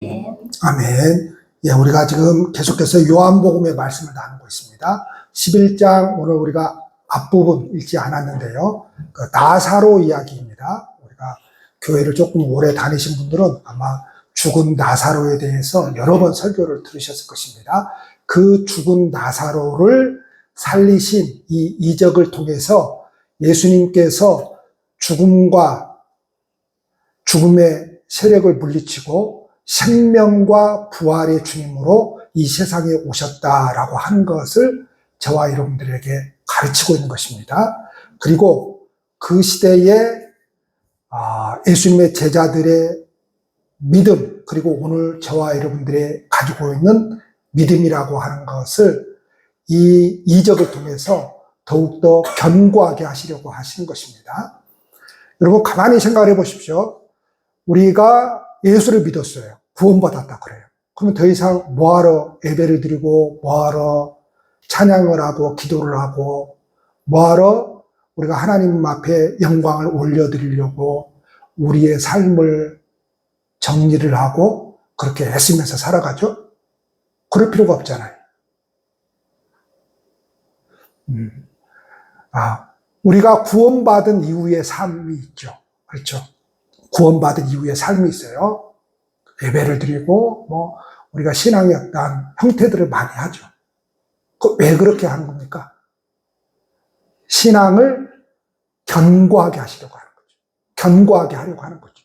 아멘. 예, 우리가 지금 계속해서 요한복음의 말씀을 나누고 있습니다. 11장 오늘 우리가 앞부분 읽지 않았는데요. 그 나사로 이야기입니다. 우리가 교회를 조금 오래 다니신 분들은 아마 죽은 나사로에 대해서 여러 번 설교를 들으셨을 것입니다. 그 죽은 나사로를 살리신 이 이적을 통해서 예수님께서 죽음과 죽음의 세력을 물리치고 생명과 부활의 주님으로 이 세상에 오셨다라고 하는 것을 저와 여러분들에게 가르치고 있는 것입니다. 그리고 그 시대에 예수님의 제자들의 믿음, 그리고 오늘 저와 여러분들이 가지고 있는 믿음이라고 하는 것을 이 이적을 통해서 더욱더 견고하게 하시려고 하시는 것입니다. 여러분 가만히 생각을 해보십시오. 우리가 예수를 믿었어요. 구원받았다 그래요. 그러면 더 이상 뭐하러 예배를 드리고 뭐하러 찬양을 하고 기도를 하고 뭐하러 우리가 하나님 앞에 영광을 올려드리려고 우리의 삶을 정리를 하고 그렇게 애쓰면서 살아가죠? 그럴 필요가 없잖아요. 우리가 구원받은 이후의 삶이 있죠. 그렇죠? 구원받은 이후의 삶이 있어요. 예배를 드리고 우리가 신앙의 어떤 형태들을 많이 하죠. 왜 그렇게 하는 겁니까? 신앙을 견고하게 하시려고 하는 거죠. 견고하게 하려고 하는 거죠.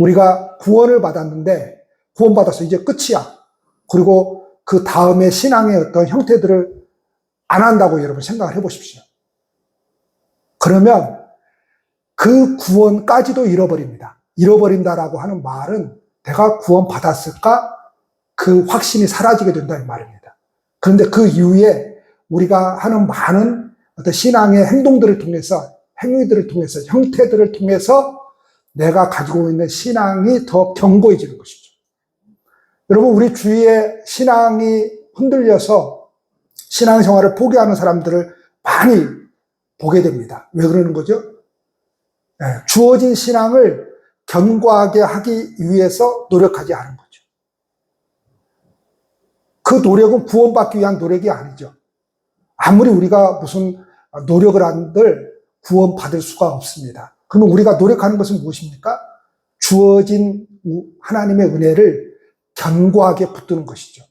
우리가 구원을 받았는데 구원받아서 이제 끝이야. 그리고 그 다음에 신앙의 어떤 형태들을 안 한다고 여러분 생각을 해보십시오. 그러면 그 구원까지도 잃어버립니다. 잃어버린다라고 하는 말은 내가 구원받았을까? 그 확신이 사라지게 된다는 말입니다. 그런데 그 이후에 우리가 하는 많은 어떤 신앙의 행동들을 통해서, 행위들을 통해서, 형태들을 통해서 내가 가지고 있는 신앙이 더 견고해지는 것이죠. 여러분, 우리 주위에 신앙이 흔들려서 신앙생활을 포기하는 사람들을 많이 보게 됩니다. 왜 그러는 거죠? 주어진 신앙을 견고하게 하기 위해서 노력하지 않은 거죠. 그 노력은 구원받기 위한 노력이 아니죠. 아무리 우리가 무슨 노력을 한들 구원받을 수가 없습니다. 그러면 우리가 노력하는 것은 무엇입니까? 주어진 하나님의 은혜를 견고하게 붙드는 것이죠.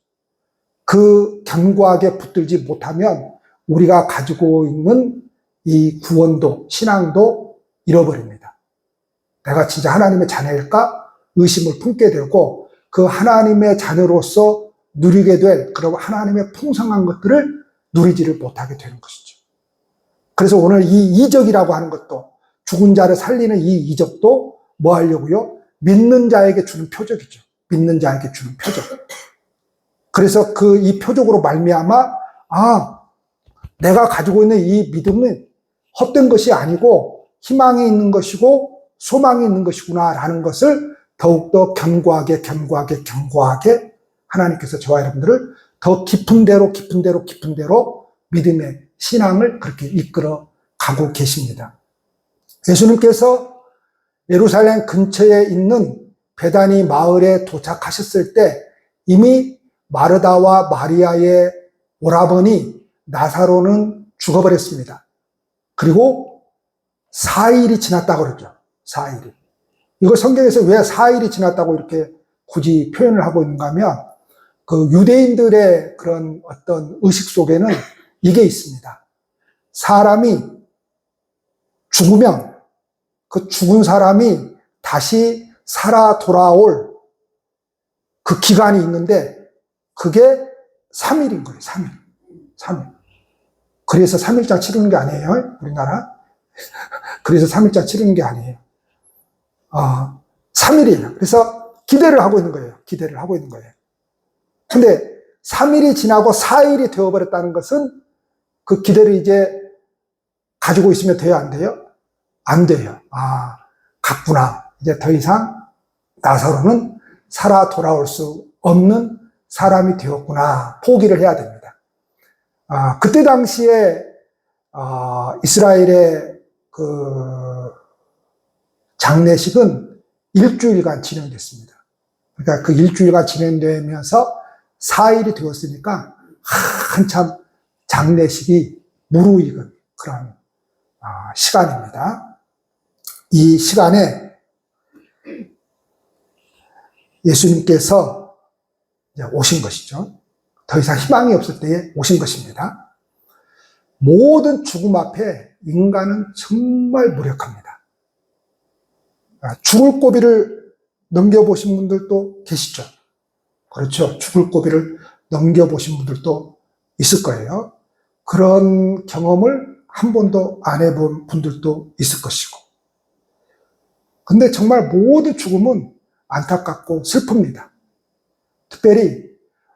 그 견고하게 붙들지 못하면 우리가 가지고 있는 이 구원도, 신앙도 잃어버립니다. 내가 진짜 하나님의 자녀일까? 의심을 품게 되고 그 하나님의 자녀로서 누리게 될 그런 하나님의 풍성한 것들을 누리지를 못하게 되는 것이죠. 그래서 오늘 이 이적이라고 하는 것도 죽은 자를 살리는 이 이적도 뭐 하려고요? 믿는 자에게 주는 표적이죠. 믿는 자에게 주는 표적. 그래서 이 표적으로 말미암아 내가 가지고 있는 이 믿음은 헛된 것이 아니고 희망이 있는 것이고 소망이 있는 것이구나라는 것을 더욱더 견고하게 하나님께서 저와 여러분들을 더 깊은 데로 믿음의 신앙을 그렇게 이끌어 가고 계십니다. 예수님께서 예루살렘 근처에 있는 베다니 마을에 도착하셨을 때 이미 마르다와 마리아의 오라버니 나사로는 죽어버렸습니다. 그리고 4일이 지났다고 그러죠. 4일이. 이걸 성경에서 왜 4일이 지났다고 이렇게 굳이 표현을 하고 있는가 하면 그 유대인들의 그런 어떤 의식 속에는 이게 있습니다. 사람이 죽으면 그 죽은 사람이 다시 살아 돌아올 그 기간이 있는데 그게 3일인 거예요. 3일. 그래서 3일장 치르는 게 아니에요. 우리나라. 그래서 3일장 치르는 게 아니에요. 3일이에요. 그래서 기대를 하고 있는 거예요. 근데 3일이 지나고 4일이 되어버렸다는 것은 그 기대를 이제 가지고 있으면 돼요? 안 돼요? 안 돼요. 갔구나. 이제 더 이상 나사로는 살아 돌아올 수 없는 사람이 되었구나. 포기를 해야 됩니다. 그때 당시에 이스라엘의 그 장례식은 일주일간 진행됐습니다. 그러니까 그 일주일간 진행되면서 4일이 되었으니까 한참 장례식이 무르익은 그런 시간입니다. 이 시간에 예수님께서 이제 오신 것이죠. 더 이상 희망이 없을 때에 오신 것입니다. 모든 죽음 앞에 인간은 정말 무력합니다. 죽을 고비를 넘겨보신 분들도 계시죠. 그렇죠. 죽을 고비를 넘겨보신 분들도 있을 거예요. 그런 경험을 한 번도 안 해본 분들도 있을 것이고. 근데 정말 모든 죽음은 안타깝고 슬픕니다. 특별히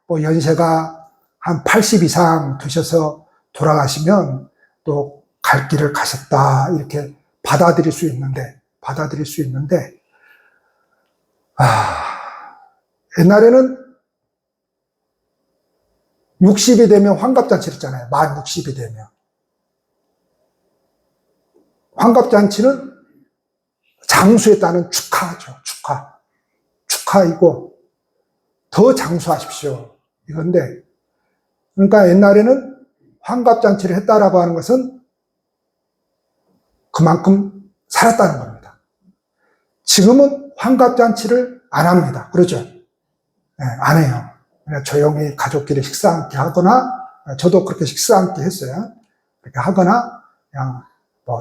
연세가 한 80 이상 되셔서 돌아가시면 또 갈 길을 가셨다 이렇게 받아들일 수 있는데 옛날에는 60이 되면 환갑잔치를 했잖아요. 만 60이 되면. 환갑잔치는 장수에 따른 축하죠. 축하이고 더 장수하십시오. 이건데, 그러니까 옛날에는 환갑잔치를 했다라고 하는 것은 그만큼 살았다는 겁니다. 지금은 환갑잔치를 안 합니다. 그렇죠? 네, 안 해요. 그냥 조용히 가족끼리 식사 함께 하거나, 저도 그렇게 식사 함께 했어요. 그렇게 하거나, 그냥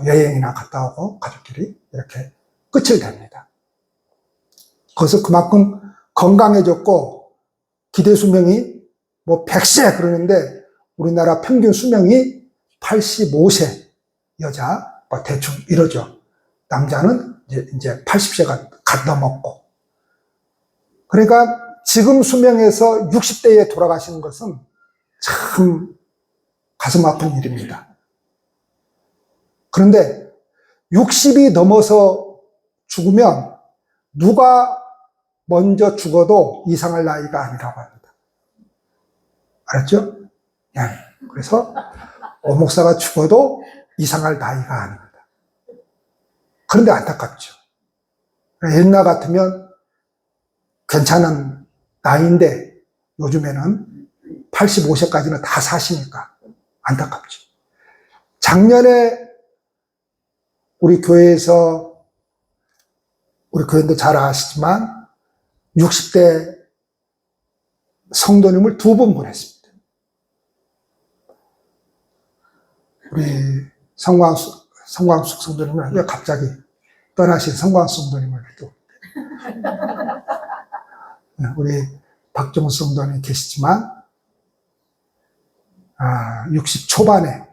여행이나 갔다 오고 가족끼리 이렇게 끝을 냅니다. 그래서 그만큼 건강해졌고, 기대 수명이 100세 그러는데, 우리나라 평균 수명이 85세 여자, 대충 이러죠. 남자는 이제 80세가 갓 넘었고. 그러니까 지금 수명에서 60대에 돌아가시는 것은 참 가슴 아픈 일입니다. 그런데 60이 넘어서 죽으면 누가 먼저 죽어도 이상할 나이가 아니라고 합니다. 알았죠? 네. 그래서 오목사가 죽어도 이상할 나이가 아닙니다. 그런데 안타깝죠. 옛날 같으면 괜찮은 나이인데 요즘에는 85세까지는 다 사시니까 안타깝죠. 작년에 우리 교회에서, 우리 교회도 잘 아시지만 60대 성도님을 2분 보냈습니다. 우리 성광숙 성도님을 왜 갑자기 떠나신 성광숙 성도님을 또 우리 박정수 성도님 계시지만 60 초반에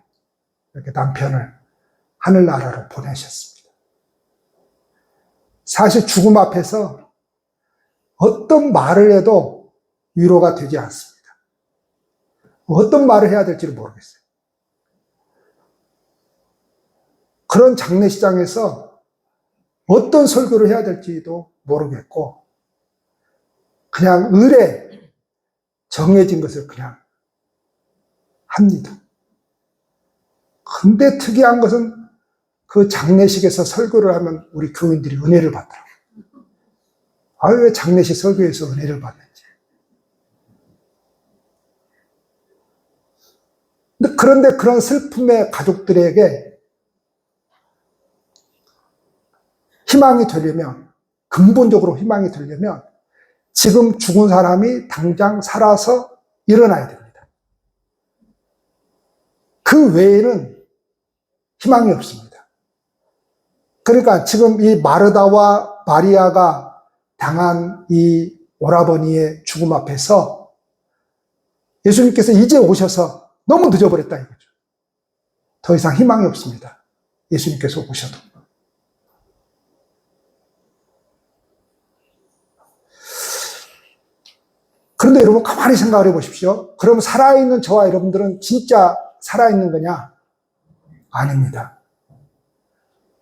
이렇게 남편을 하늘나라로 보내셨습니다. 사실 죽음 앞에서 어떤 말을 해도 위로가 되지 않습니다. 어떤 말을 해야 될지를 모르겠어요. 그런 장례식장에서 어떤 설교를 해야 될지도 모르겠고, 그냥 의례 정해진 것을 그냥 합니다. 근데 특이한 것은 그 장례식에서 설교를 하면 우리 교인들이 은혜를 받더라고요. 왜 장례식 설교에서 은혜를 받는지. 그런데 그런 슬픔의 가족들에게 희망이 되려면, 근본적으로 희망이 되려면 지금 죽은 사람이 당장 살아서 일어나야 됩니다. 그 외에는 희망이 없습니다. 그러니까 지금 이 마르다와 마리아가 당한 이 오라버니의 죽음 앞에서 예수님께서 이제 오셔서 너무 늦어버렸다 이거죠. 더 이상 희망이 없습니다. 예수님께서 오셔도. 그런데 여러분 가만히 생각을 해보십시오. 그럼 살아있는 저와 여러분들은 진짜 살아있는 거냐? 아닙니다.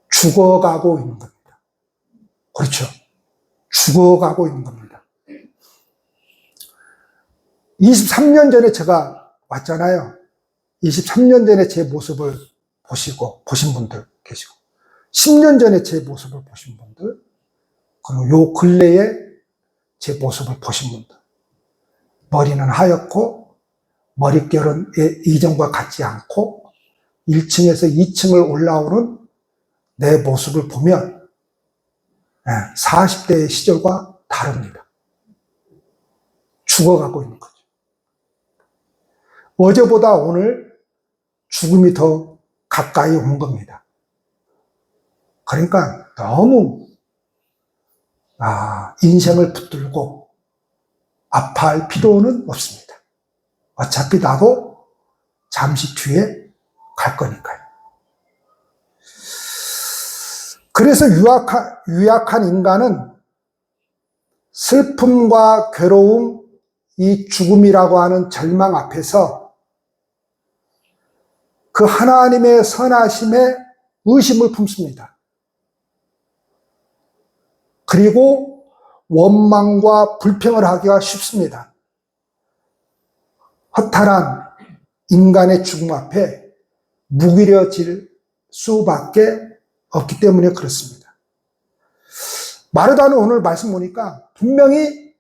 죽어가고 있는 겁니다. 그렇죠. 죽어가고 있는 겁니다. 23년 전에 제가 왔잖아요. 23년 전에 제 모습을 보신 분들 계시고, 10년 전에 제 모습을 보신 분들, 그리고 요 근래에 제 모습을 보신 분들. 머리는 하얗고 머릿결은 이전과 같지 않고 1층에서 2층을 올라오는 내 모습을 보면 40대의 시절과 다릅니다. 죽어가고 있는 거죠. 어제보다 오늘 죽음이 더 가까이 온 겁니다. 그러니까 너무 인생을 붙들고 아파할 필요는 없습니다. 어차피 나도 잠시 뒤에 갈 거니까요. 그래서 유약한 인간은 슬픔과 괴로움, 이 죽음이라고 하는 절망 앞에서 그 하나님의 선하심에 의심을 품습니다. 그리고 원망과 불평을 하기가 쉽습니다. 허탈한 인간의 죽음 앞에 무기력질 수밖에 없기 때문에 그렇습니다. 마르다는 오늘 말씀 보니까 분명히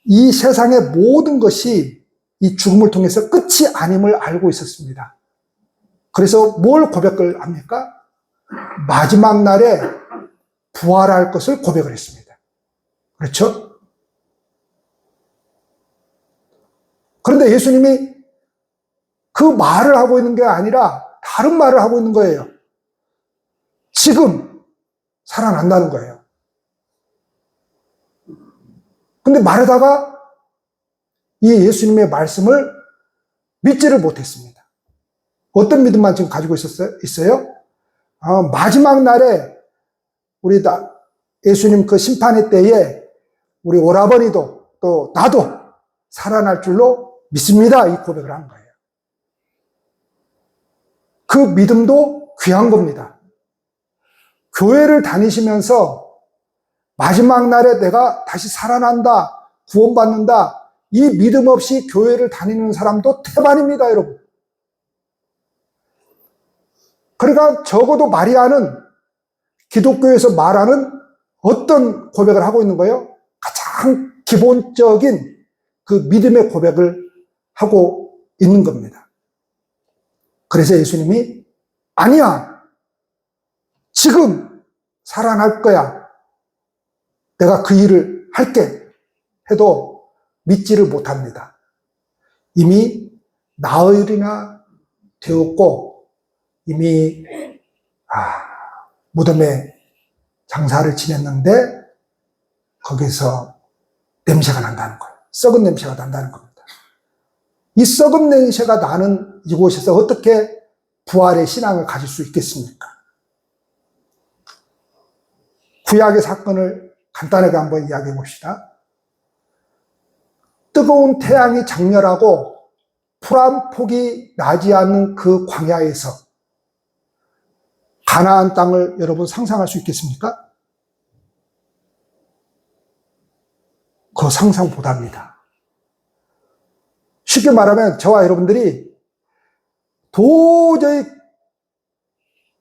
이 세상의 모든 것이 이 죽음을 통해서 끝이 아님을 알고 있었습니다. 그래서 뭘 고백을 합니까? 마지막 날에 부활할 것을 고백을 했습니다. 그렇죠? 그런데 예수님이 그 말을 하고 있는 게 아니라 다른 말을 하고 있는 거예요. 지금 살아난다는 거예요. 근데 마르다가 이 예수님의 말씀을 믿지를 못했습니다. 어떤 믿음만 지금 가지고 있어요? 마지막 날에 우리 예수님 그 심판의 때에 우리 오라버니도 또 나도 살아날 줄로 믿습니다. 이 고백을 한 거예요. 그 믿음도 귀한 겁니다. 교회를 다니시면서 마지막 날에 내가 다시 살아난다, 구원받는다, 이 믿음 없이 교회를 다니는 사람도 태반입니다, 여러분. 그러니까 적어도 마리아는 기독교에서 말하는 어떤 고백을 하고 있는 거예요? 가장 기본적인 그 믿음의 고백을 하고 있는 겁니다. 그래서 예수님이 아니야, 지금 살아날 거야, 내가 그 일을 할게 해도 믿지를 못합니다. 이미 나흘이나 되었고 이미 무덤에 장사를 지냈는데 거기서 냄새가 난다는 거예요. 썩은 냄새가 난다는 겁니다. 이 썩은 냄새가 나는 이곳에서 어떻게 부활의 신앙을 가질 수 있겠습니까? 구약의 사건을 간단하게 한번 이야기해 봅시다. 뜨거운 태양이 장렬하고 풀 한 폭이 나지 않는 그 광야에서 가나안 땅을 여러분 상상할 수 있겠습니까? 그 상상 못합니다. 쉽게 말하면 저와 여러분들이 도저히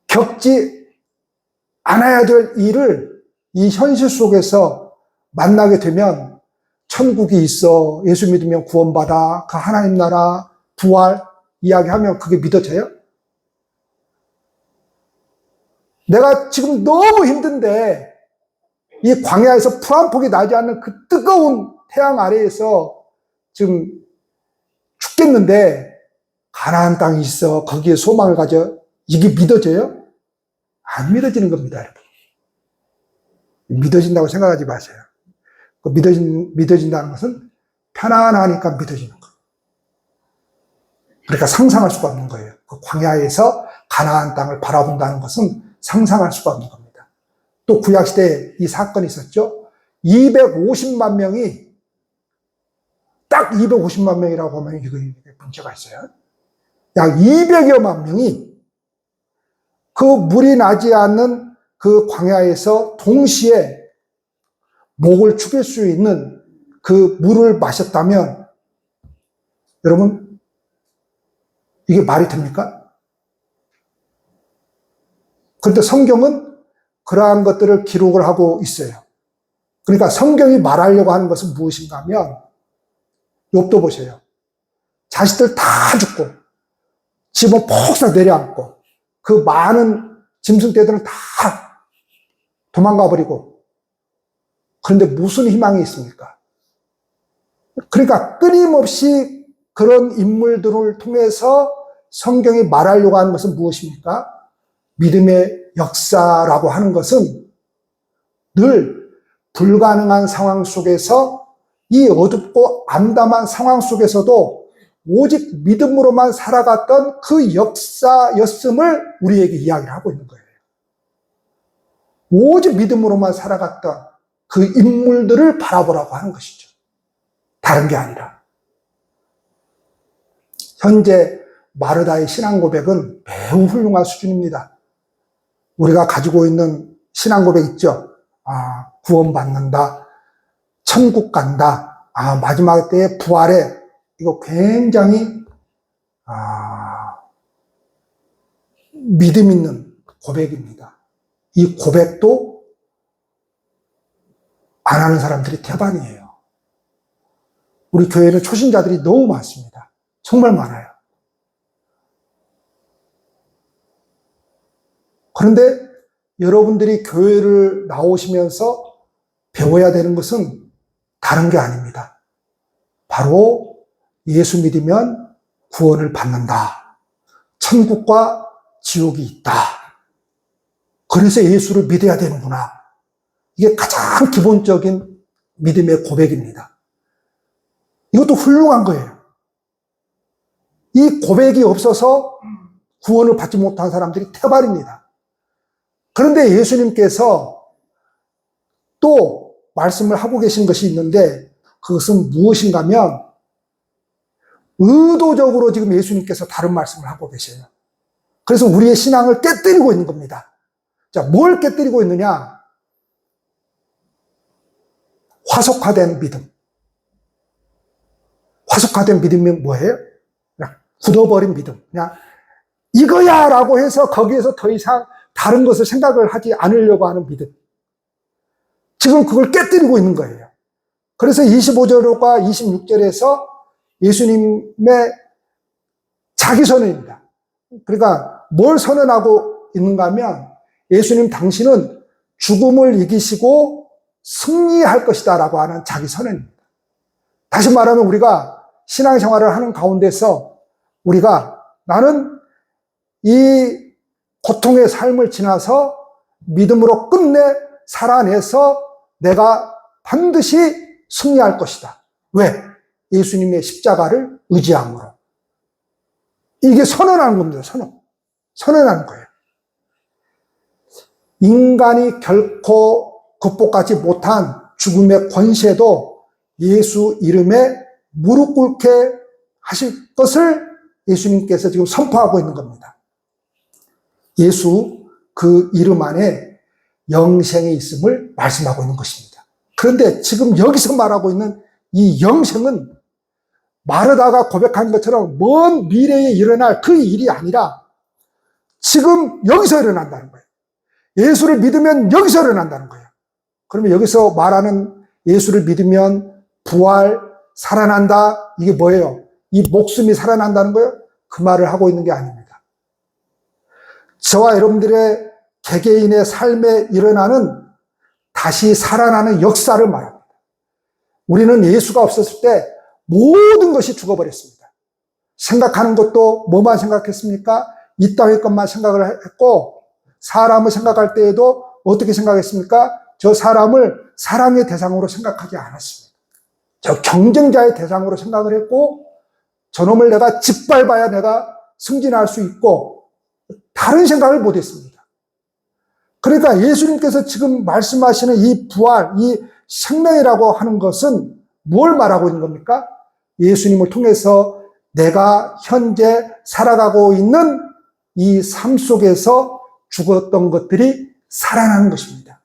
겪지 않아야 될 일을 이 현실 속에서 만나게 되면 천국이 있어, 예수 믿으면 구원받아, 그 하나님 나라, 부활 이야기하면 그게 믿어져요? 내가 지금 너무 힘든데 이 광야에서 풀 한 폭이 나지 않는 그 뜨거운 태양 아래에서 지금 죽겠는데 가나안 땅이 있어, 거기에 소망을 가져, 이게 믿어져요? 안 믿어지는 겁니다, 여러분. 믿어진다고 생각하지 마세요. 믿어진다는 것은 편안하니까 믿어지는 거예요. 그러니까 상상할 수가 없는 거예요. 그 광야에서 가나안 땅을 바라본다는 것은 상상할 수가 없는 겁니다. 또 구약시대에 이 사건이 있었죠. 250만 명이, 딱 250만 명이라고 하면 이게 문제가 있어요. 약 200여만 명이 그 물이 나지 않는 그 광야에서 동시에 목을 축일 수 있는 그 물을 마셨다면 여러분, 이게 말이 됩니까? 그런데 성경은 그러한 것들을 기록을 하고 있어요. 그러니까 성경이 말하려고 하는 것은 무엇인가 하면, 욥도 보세요. 자식들 다 죽고 집은 폭삭 내려앉고 그 많은 짐승떼들은 다 도망가 버리고, 그런데 무슨 희망이 있습니까? 그러니까 끊임없이 그런 인물들을 통해서 성경이 말하려고 하는 것은 무엇입니까? 믿음의 역사라고 하는 것은 늘 불가능한 상황 속에서, 이 어둡고 암담한 상황 속에서도 오직 믿음으로만 살아갔던 그 역사였음을 우리에게 이야기를 하고 있는 거예요. 오직 믿음으로만 살아갔던 그 인물들을 바라보라고 하는 것이죠. 다른 게 아니라. 현재 마르다의 신앙 고백은 매우 훌륭한 수준입니다. 우리가 가지고 있는 신앙 고백 있죠? 구원받는다, 천국 간다, 마지막 때에 부활해. 이거 굉장히 믿음 있는 고백입니다. 이 고백도 안 하는 사람들이 대반이에요. 우리 교회는 초신자들이 너무 많습니다. 정말 많아요. 그런데 여러분들이 교회를 나오시면서 배워야 되는 것은 다른 게 아닙니다. 바로 예수 믿으면 구원을 받는다. 천국과 지옥이 있다. 그래서 예수를 믿어야 되는구나. 이게 가장 기본적인 믿음의 고백입니다. 이것도 훌륭한 거예요. 이 고백이 없어서 구원을 받지 못한 사람들이 태반입니다. 그런데 예수님께서 또 말씀을 하고 계신 것이 있는데, 그것은 무엇인가 하면, 의도적으로 지금 예수님께서 다른 말씀을 하고 계세요. 그래서 우리의 신앙을 깨뜨리고 있는 겁니다. 자, 뭘 깨뜨리고 있느냐? 화석화된 믿음. 화석화된 믿음이 뭐예요? 그냥 굳어버린 믿음. 그냥 이거야! 라고 해서 거기에서 더 이상 다른 것을 생각을 하지 않으려고 하는 믿음. 지금 그걸 깨뜨리고 있는 거예요. 그래서 25절과 26절에서 예수님의 자기 선언입니다. 그러니까 뭘 선언하고 있는가 하면, 예수님 당신은 죽음을 이기시고 승리할 것이다 라고 하는 자기 선언입니다. 다시 말하면 우리가 신앙생활을 하는 가운데서 나는 이 고통의 삶을 지나서 믿음으로 끝내 살아내서 내가 반드시 승리할 것이다. 왜? 예수님의 십자가를 의지함으로. 이게 선언하는 겁니다. 선언하는 거예요. 인간이 결코 극복하지 못한 죽음의 권세도 예수 이름에 무릎 꿇게 하실 것을 예수님께서 지금 선포하고 있는 겁니다. 예수 그 이름 안에 영생이 있음을 말씀하고 있는 것입니다. 그런데 지금 여기서 말하고 있는 이 영생은 마르다가 고백한 것처럼 먼 미래에 일어날 그 일이 아니라 지금 여기서 일어난다는 거예요. 예수를 믿으면 여기서 일어난다는 거예요. 그러면 여기서 말하는 예수를 믿으면 부활, 살아난다, 이게 뭐예요? 이 목숨이 살아난다는 거예요? 그 말을 하고 있는 게 아닙니다. 저와 여러분들의 개개인의 삶에 일어나는 다시 살아나는 역사를 말합니다. 우리는 예수가 없었을 때 모든 것이 죽어버렸습니다. 생각하는 것도 뭐만 생각했습니까? 이 땅의 것만 생각을 했고, 사람을 생각할 때에도 어떻게 생각했습니까? 저 사람을 사랑의 대상으로 생각하지 않았습니다. 저 경쟁자의 대상으로 생각을 했고, 저놈을 내가 짓밟아야 내가 승진할 수 있고, 다른 생각을 못했습니다. 그러니까 예수님께서 지금 말씀하시는 이 부활, 이 생명이라고 하는 것은 뭘 말하고 있는 겁니까? 예수님을 통해서 내가 현재 살아가고 있는 이 삶 속에서 죽었던 것들이 살아나는 것입니다.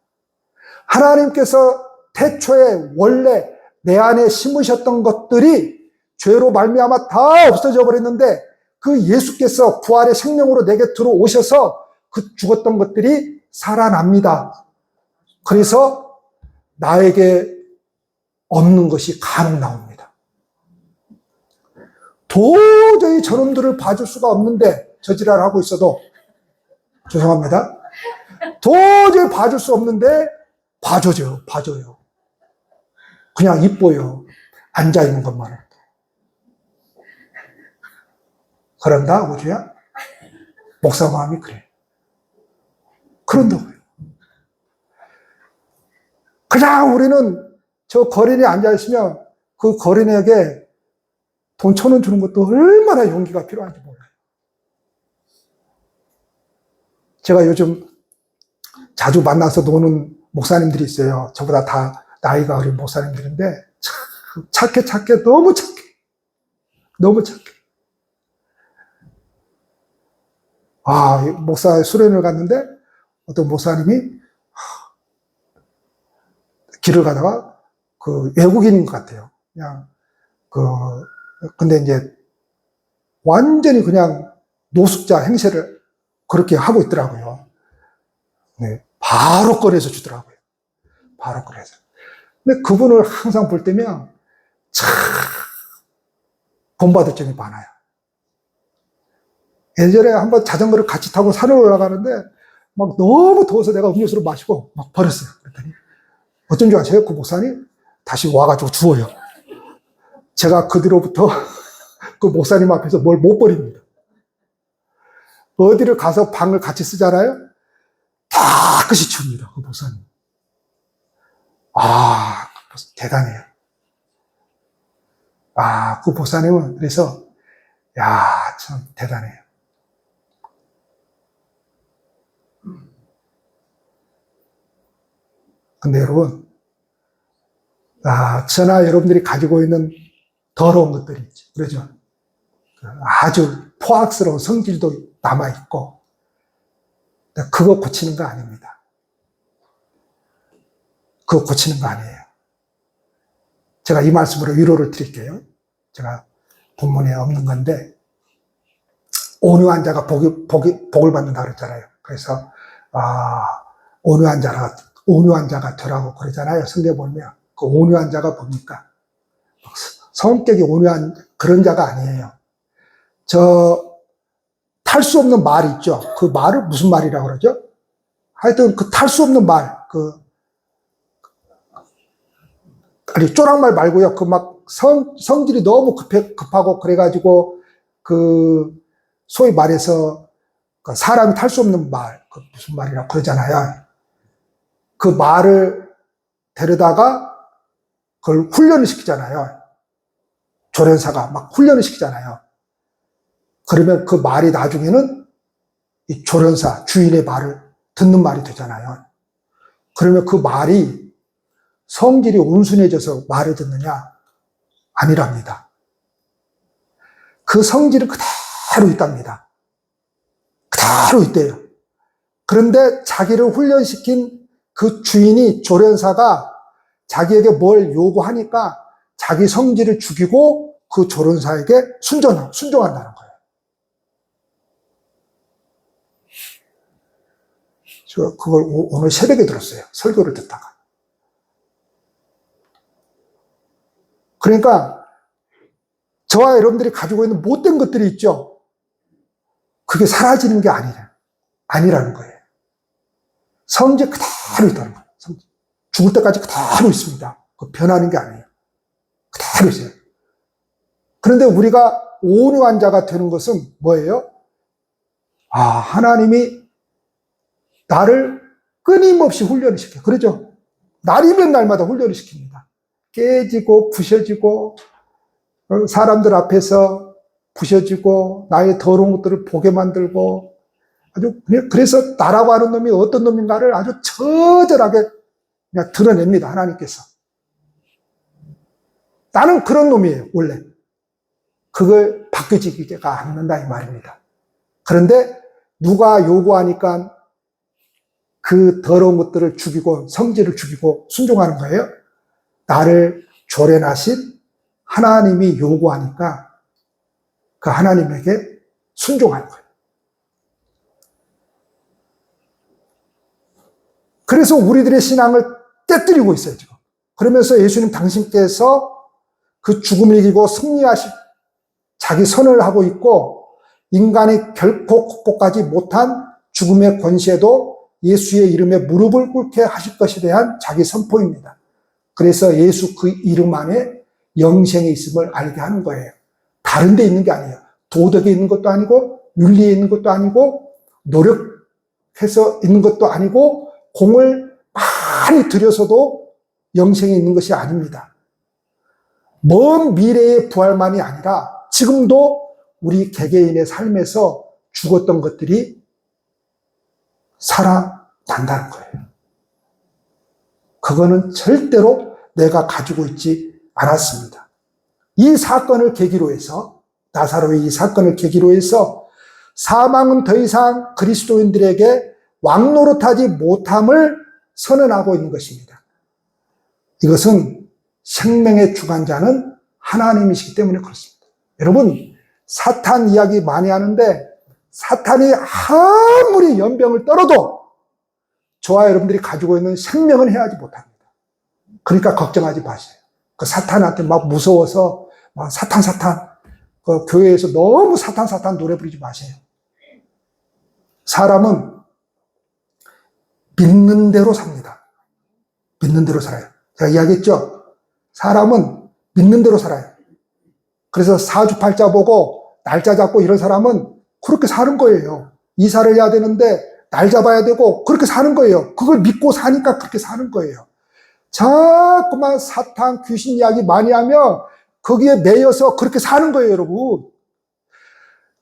하나님께서 태초에 원래 내 안에 심으셨던 것들이 죄로 말미암아 다 없어져 버렸는데, 그 예수께서 부활의 생명으로 내게 들어오셔서 그 죽었던 것들이 살아납니다. 그래서 나에게 없는 것이 간혹 나옵니다. 도저히 저놈들을 봐줄 수가 없는데 저지랄 하고 있어도 죄송합니다. 도저히 봐줄 수 없는데 봐줘요. 그냥 이뻐요. 앉아있는 것만은. 그런다, 우주야? 목사 마음이 그래. 그런다고요. 그냥 우리는 저 거린이 앉아있으면 그 거린에게 돈 1,000원 주는 것도 얼마나 용기가 필요한지 몰라요. 제가 요즘 자주 만나서 노는 목사님들이 있어요. 저보다 다 나이가 어린 목사님들인데 참 착해. 너무 착해. 목사 수련을 갔는데 어떤 목사님이 길을 가다가 그 외국인인 것 같아요. 그냥 근데 이제 완전히 그냥 노숙자 행세를 그렇게 하고 있더라고요. 네, 바로 꺼내서 주더라고요. 바로 꺼내서. 근데 그분을 항상 볼 때면 참 본받을 점이 많아요. 예전에 한번 자전거를 같이 타고 산을 올라가는데 막 너무 더워서 내가 음료수를 마시고 막 버렸어요. 그랬더니 어쩐 줄 아세요? 그 목사님 다시 와가지고 주워요. 제가 그 뒤로부터 그 목사님 앞에서 뭘 못 버립니다. 어디를 가서 방을 같이 쓰잖아요? 다 끝이 치웁니다. 그 목사님. 대단해요. 그 목사님은 그래서 참 대단해요. 근데 여러분, 저나 여러분들이 가지고 있는 더러운 것들이 있죠. 그러죠? 아주 포악스러운 성질도 남아있고, 그거 고치는 거 아닙니다. 그거 고치는 거 아니에요. 제가 이 말씀으로 위로를 드릴게요. 제가 본문에 없는 건데, 온유한 자가 복을 받는다 그랬잖아요. 그래서, 온유한 자가 되라고 그러잖아요. 성경에 보면. 그 온유한 자가 뭡니까? 성격이 온유한 그런 자가 아니에요. 탈 수 없는 말 있죠. 그 말을 무슨 말이라고 그러죠? 하여튼 그 탈 수 없는 말, 아니, 쪼락말 말고요. 성질이 너무 급하고 그래가지고, 소위 말해서, 사람이 탈 수 없는 말, 무슨 말이라고 그러잖아요. 그 말을 데려다가 그걸 훈련을 시키잖아요. 조련사가 막 훈련을 시키잖아요. 그러면 그 말이 나중에는 이 조련사, 주인의 말을 듣는 말이 되잖아요. 그러면 그 말이 성질이 온순해져서 말을 듣느냐? 아니랍니다. 그 성질은 그대로 있답니다. 그대로 있대요. 그런데 자기를 훈련시킨 그 주인이, 조련사가 자기에게 뭘 요구하니까 자기 성질을 죽이고 그 조련사에게 순종한다는 거예요. 저 그걸 오늘 새벽에 들었어요. 설교를 듣다가. 그러니까 저와 여러분들이 가지고 있는 못된 것들이 있죠. 그게 사라지는 게 아니라는 거예요. 성질 그대로 있다는 거예요. 죽을 때까지 그대로 있습니다. 변하는 게 아니에요. 그대로 있어요. 그런데 우리가 온유한 자가 되는 것은 뭐예요? 하나님이 나를 끊임없이 훈련을 시켜요. 그러죠? 날이면 날마다 훈련을 시킵니다. 깨지고 부셔지고, 사람들 앞에서 부셔지고, 나의 더러운 것들을 보게 만들고, 그래서 나라고 하는 놈이 어떤 놈인가를 아주 처절하게 그냥 드러냅니다. 하나님께서. 나는 그런 놈이에요, 원래. 그걸 바뀌지가 않는다, 이 말입니다. 그런데 누가 요구하니까 그 더러운 것들을 죽이고, 성질을 죽이고 순종하는 거예요? 나를 조련하신 하나님이 요구하니까 그 하나님에게 순종하는 거예요. 그래서 우리들의 신앙을 깨뜨리고 있어요, 지금. 그러면서 예수님 당신께서 그 죽음을 이기고 승리하실 자기 선을 하고 있고, 인간이 결코 극복하지 못한 죽음의 권세도 예수의 이름에 무릎을 꿇게 하실 것에 대한 자기 선포입니다. 그래서 예수 그 이름 안에 영생이 있음을 알게 하는 거예요. 다른 데 있는 게 아니에요. 도덕에 있는 것도 아니고, 윤리에 있는 것도 아니고, 노력해서 있는 것도 아니고, 공을 많이 들여서도 영생이 있는 것이 아닙니다. 먼 미래의 부활만이 아니라 지금도 우리 개개인의 삶에서 죽었던 것들이 살아난다는 거예요. 그거는 절대로 내가 가지고 있지 않았습니다. 이 사건을 계기로 해서, 나사로의 이 사건을 계기로 해서 사망은 더 이상 그리스도인들에게 왕노릇하지 못함을 선언하고 있는 것입니다. 이것은 생명의 주관자는 하나님이시기 때문에 그렇습니다. 여러분, 사탄 이야기 많이 하는데 사탄이 아무리 연병을 떨어도 저와 여러분들이 가지고 있는 생명은 해하지 못합니다. 그러니까 걱정하지 마세요. 그 사탄한테 막 무서워서 막 사탄 그 교회에서 너무 사탄 노래 부르지 마세요. 사람은 믿는 대로 삽니다. 믿는 대로 살아요. 제가 이야기했죠? 사람은 믿는 대로 살아요. 그래서 사주팔자 보고 날짜 잡고 이런 사람은 그렇게 사는 거예요. 이사를 해야 되는데 날 잡아야 되고 그렇게 사는 거예요. 그걸 믿고 사니까 그렇게 사는 거예요. 자꾸만 사탄, 귀신 이야기 많이 하면 거기에 매여서 그렇게 사는 거예요, 여러분.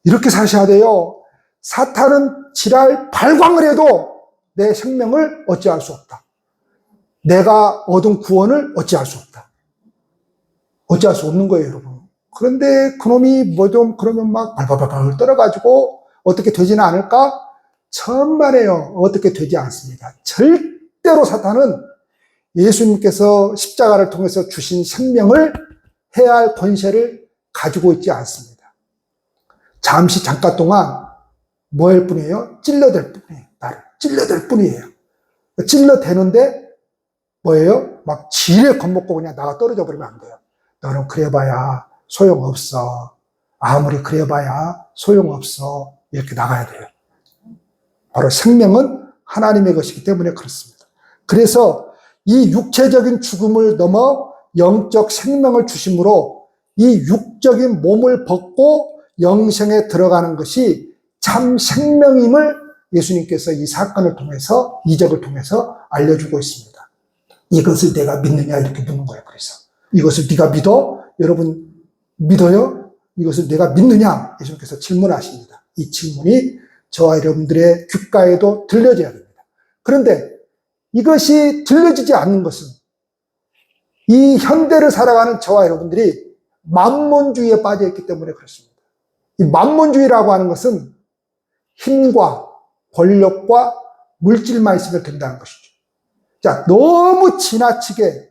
이렇게 사셔야 돼요. 사탄은 지랄 발광을 해도 내 생명을 어찌할 수 없다. 내가 얻은 구원을 어찌할 수 없다. 어찌할 수 없는 거예요, 여러분. 그런데 그놈이 뭐 좀 그러면 막 발발발 떨어가지고 어떻게 되지는 않을까? 천만에요. 어떻게 되지 않습니다. 절대로 사탄은 예수님께서 십자가를 통해서 주신 생명을 해야 할 권세를 가지고 있지 않습니다. 잠시 잠깐 동안 뭐 할 뿐이에요? 찔러댈 뿐이에요. 나를 찔러댈 뿐이에요. 찔러대는데 뭐예요? 막 지레 겁먹고 그냥 나가 떨어져 버리면 안 돼요. 너는 그래봐야 소용없어. 아무리 그래봐야 소용없어. 이렇게 나가야 돼요. 바로 생명은 하나님의 것이기 때문에 그렇습니다. 그래서 이 육체적인 죽음을 넘어 영적 생명을 주심으로 이 육적인 몸을 벗고 영생에 들어가는 것이 참 생명임을 예수님께서 이 사건을 통해서, 이적을 통해서 알려주고 있습니다. 이것을 내가 믿느냐 이렇게 묻는 거예요. 그래서 이것을 네가 믿어? 여러분 믿어요? 이것을 내가 믿느냐? 예수님께서 질문하십니다. 이 질문이 저와 여러분들의 귓가에도 들려져야 됩니다. 그런데 이것이 들려지지 않는 것은 이 현대를 살아가는 저와 여러분들이 만몬주의에 빠져있기 때문에 그렇습니다. 이 만몬주의라고 하는 것은 힘과 권력과 물질만 있으면 된다는 것이죠. 자, 너무 지나치게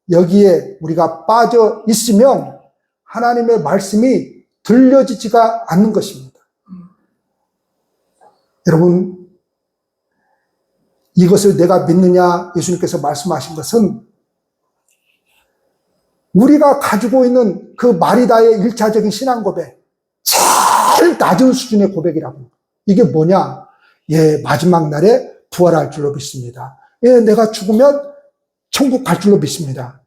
여기에 우리가 빠져 있으면 하나님의 말씀이 들려지지가 않는 것입니다. 여러분, 이것을 내가 믿느냐 예수님께서 말씀하신 것은 우리가 가지고 있는 그 마리다의 1차적인 신앙 고백, 제일 낮은 수준의 고백이라고. 이게 뭐냐? 예, 마지막 날에 부활할 줄로 믿습니다. 예, 내가 죽으면 천국 갈 줄로 믿습니다.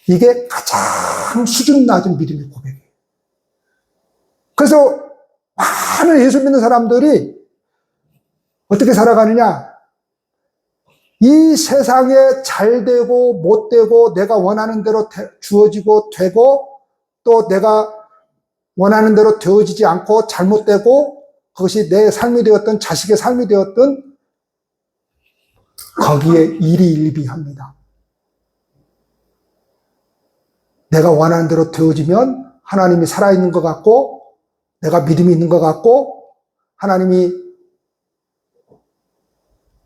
이게 가장 수준 낮은 믿음의 고백이에요. 그래서 많은 예수 믿는 사람들이 어떻게 살아가느냐? 이 세상에 잘 되고 못 되고 내가 원하는 대로 주어지고 되고 또 내가 원하는 대로 되어지지 않고 잘못되고 그것이 내 삶이 되었던 자식의 삶이 되었던 거기에 일희일비합니다. 내가 원하는 대로 되어지면 하나님이 살아있는 것 같고 내가 믿음이 있는 것 같고 하나님이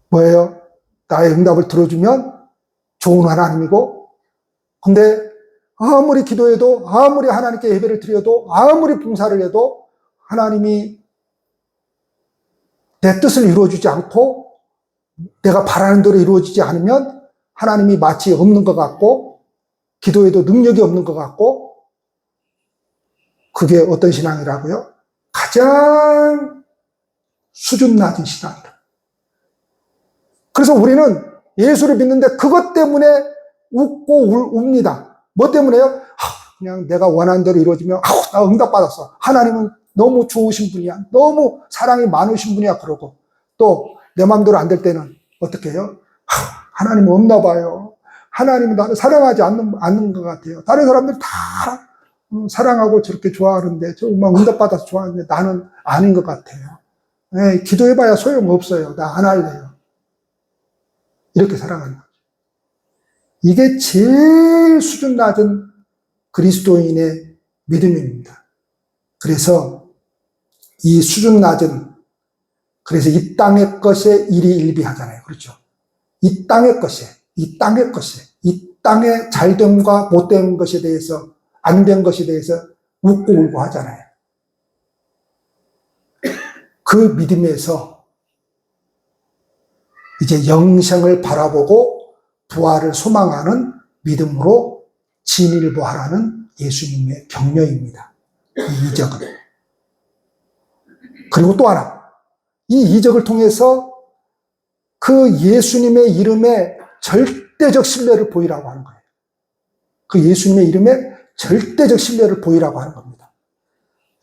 뭐예요? 나의 응답을 들어주면 좋은 하나님이고 근데 아무리 기도해도 아무리 하나님께 예배를 드려도 아무리 봉사를 해도 하나님이 내 뜻을 이루어주지 않고 내가 바라는 대로 이루어지지 않으면 하나님이 마치 없는 것 같고 기도에도 능력이 없는 것 같고 그게 어떤 신앙이라고요? 가장 수준 낮은 신앙이다. 그래서 우리는 예수를 믿는데 그것 때문에 웃고 웁니다. 뭐 때문에요? 그냥 내가 원하는 대로 이루어지면 나 응답받았어. 하나님은 너무 좋으신 분이야. 너무 사랑이 많으신 분이야. 그러고 또 내 마음대로 안 될 때는 어떻게 해요? 하나님은 없나 봐요. 하나님은 나를 사랑하지 않는 것 같아요. 다른 사람들 다 사랑하고 저렇게 좋아하는데 정말 응답받아서 좋아하는데 나는 아닌 것 같아요. 네, 기도해봐야 소용없어요. 나 안 할래요. 이렇게 살아가는 거죠. 이게 제일 수준 낮은 그리스도인의 믿음입니다. 그래서 이 수준 낮은, 그래서 이 땅의 것에 일희일비하잖아요. 그렇죠? 이 땅의 것에, 이 땅의 잘됨과 못된 것에 대해서, 안 된 것에 대해서 웃고 울고 하잖아요. 그 믿음에서 이제 영생을 바라보고 부활을 소망하는 믿음으로 진일보하라는 예수님의 격려입니다. 이 이적은. 그리고 또 하나, 이 이적을 통해서 그 예수님의 이름에 절대적 신뢰를 보이라고 하는 거예요. 그 예수님의 이름에 절대적 신뢰를 보이라고 하는 겁니다.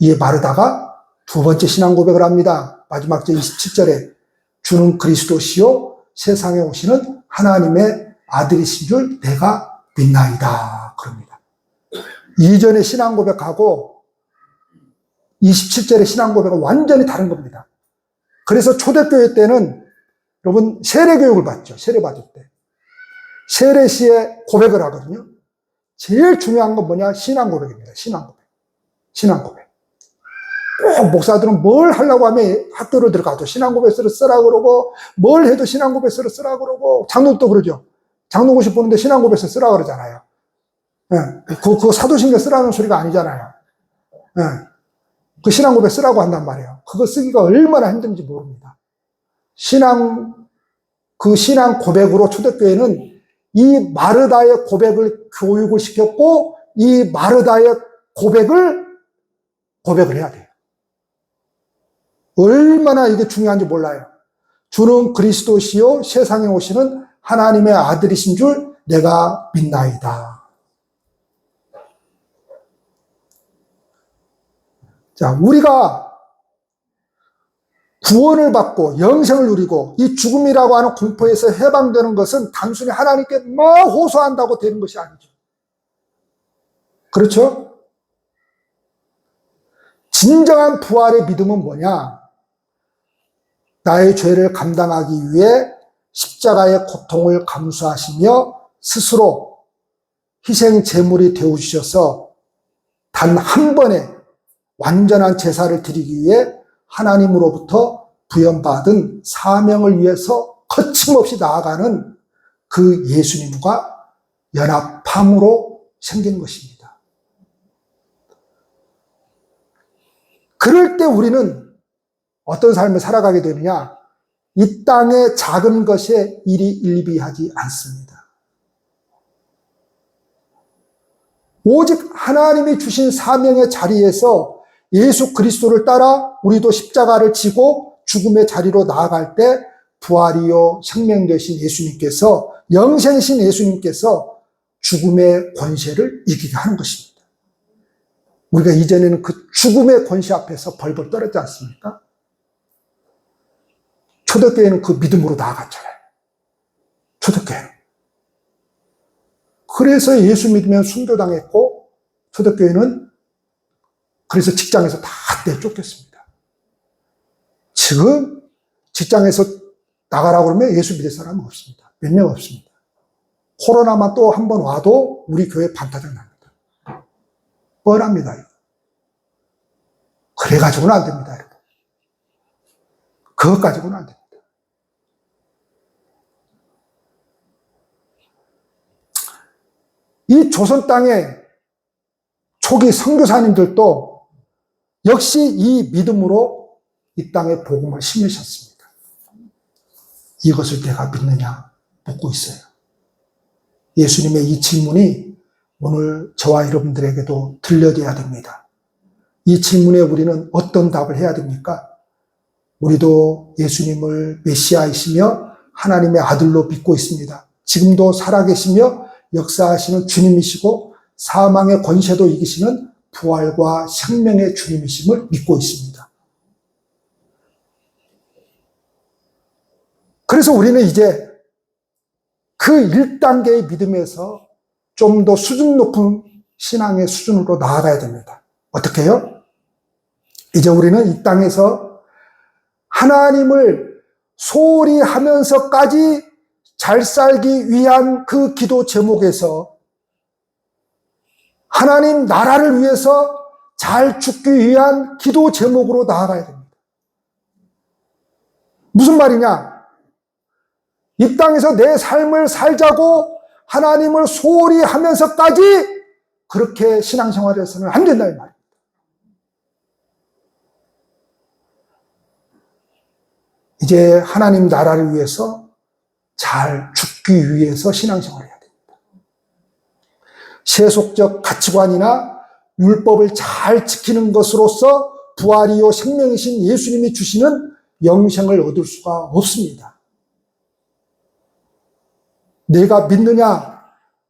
이에 마르다가 두 번째 신앙 고백을 합니다. 마지막 절 27절에 주는 그리스도시요 세상에 오시는 하나님의 아들이신 줄 내가 믿나이다. 그럽니다. 이전의 신앙 고백하고 27절의 신앙 고백은 완전히 다른 겁니다. 그래서 초대교회 때는 여러분 세례교육을 받죠. 세례 받을 때. 세례 시에 고백을 하거든요. 제일 중요한 건 뭐냐? 신앙 고백입니다. 신앙 고백. 신앙 고백. 꼭 목사들은 뭘 하려고 하면 학교를 들어가도 신앙 고백서를 쓰라 그러고 뭘 해도 신앙 고백서를 쓰라 그러고 장로도 그러죠. 장로고시 보는데 신앙 고백서 쓰라 그러잖아요. 네. 그 사도신경 쓰라는 소리가 아니잖아요. 네. 그 신앙 고백 쓰라고 한단 말이에요. 그거 쓰기가 얼마나 힘든지 모릅니다. 그 신앙 고백으로 초대교회는 이 마르다의 고백을 교육을 시켰고 이 마르다의 고백을 해야 돼요. 얼마나 이게 중요한지 몰라요. 주는 그리스도시요 세상에 오시는 하나님의 아들이신 줄 내가 믿나이다. 자, 우리가 구원을 받고 영생을 누리고 이 죽음이라고 하는 공포에서 해방되는 것은 단순히 하나님께 호소한다고 되는 것이 아니죠. 그렇죠? 진정한 부활의 믿음은 뭐냐? 나의 죄를 감당하기 위해 십자가의 고통을 감수하시며 스스로 희생 제물이 되어주셔서 단 한 번에 완전한 제사를 드리기 위해 하나님으로부터 부여받은 사명을 위해서 거침없이 나아가는 그 예수님과 연합함으로 생긴 것입니다. 그럴 때 우리는 어떤 삶을 살아가게 되느냐? 이 땅의 작은 것에 일희일비하지 않습니다. 오직 하나님이 주신 사명의 자리에서 예수 그리스도를 따라 우리도 십자가를 지고 죽음의 자리로 나아갈 때 부활이요 생명 되신 예수님께서, 영생신 예수님께서 죽음의 권세를 이기게 하는 것입니다. 우리가 이전에는 그 죽음의 권세 앞에서 벌벌 떨었지 않습니까? 초대교회는 그 믿음으로 나아갔잖아요. 초대교회는. 그래서 예수 믿으면 순교당했고 초대교회는 그래서 직장에서 다 내쫓겼습니다. 지금 직장에서 나가라고 그러면 예수 믿을 사람은 없습니다. 몇 명 없습니다. 코로나만 또 한 번 와도 우리 교회 반타작 납니다. 뻔합니다. 이거. 그래가지고는 안 됩니다. 여러분. 그것 가지고는 안 됩니다. 이 조선 땅에 초기 선교사님들도 역시 이 믿음으로 이 땅에 복음을 심으셨습니다. 이것을 내가 믿느냐 묻고 있어요. 예수님의 이 질문이 오늘 저와 여러분들에게도 들려져야 됩니다. 이 질문에 우리는 어떤 답을 해야 됩니까? 우리도 예수님을 메시아이시며 하나님의 아들로 믿고 있습니다. 지금도 살아계시며 역사하시는 주님이시고 사망의 권세도 이기시는 부활과 생명의 주님이심을 믿고 있습니다. 그래서 우리는 이제 그 1단계의 믿음에서 좀 더 수준 높은 신앙의 수준으로 나아가야 됩니다. 어떻게 해요? 이제 우리는 이 땅에서 하나님을 소홀히 하면서까지 잘 살기 위한 그 기도 제목에서 하나님 나라를 위해서 잘 죽기 위한 기도 제목으로 나아가야 됩니다. 무슨 말이냐? 이 땅에서 내 삶을 살자고 하나님을 소홀히 하면서까지 그렇게 신앙생활을 해서는 안 된다 이 말입니다. 이제 하나님 나라를 위해서 잘 죽기 위해서 신앙생활을 해야 됩니다. 세속적 가치관이나 율법을 잘 지키는 것으로서 부활이요 생명이신 예수님이 주시는 영생을 얻을 수가 없습니다. 내가 믿느냐?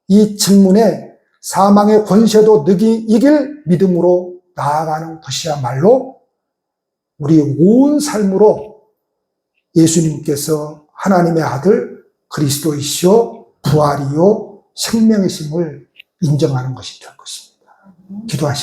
이 질문에 사망의 권세도 이길 믿음으로 나아가는 것이야말로 우리 온 삶으로 예수님께서 하나님의 아들 그리스도이시오 부활이요 생명이심을 인정하는 것이 될 것입니다. 기도하시겠습니다.